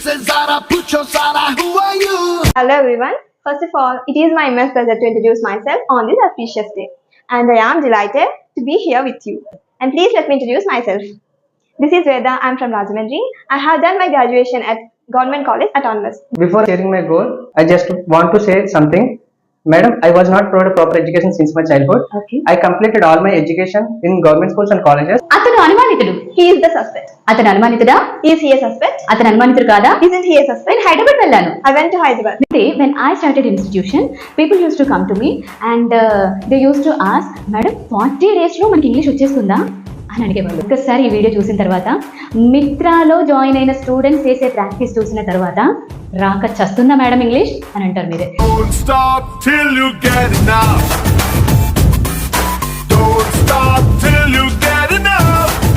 says Zara, put your Zara, who are you? Hello everyone. First of all, it is my immense pleasure to introduce myself on this auspicious day. And I am delighted to be here with you. And please let me introduce myself. This is Veda. I am from Rajahmundry. I have done my graduation at Government College Autonomous. Before sharing my goal, I just want to say something. Madam, I was not provided proper education since my childhood. Okay. I completed all my education in government schools and colleges. అతను అనుమానితుడు. He is the suspect. అతను అనుమానితుడా? Is he a suspect? అతను అనుమానితుడు కాదా? Isn't he a suspect? నేను హైదరాబాద్ వెళ్ళాను. I went to Hyderabad. When I started institution, people used to come to me and they used to ask, madam 40 days లో మనకి English వచ్చేస్తుందా అని అడిగేవాళ్ళు. ఒక్కసారి ఈ వీడియో చూసిన తర్వాత మిత్రాలో జాయిన్ అయిన స్టూడెంట్స్ చేసే ప్రాక్టీస్ చూసిన తర్వాత రాక చస్తుందా మేడం ఇంగ్లీష్ అని అంటారు మీరే. Don't stop till you get enough. Don't stop till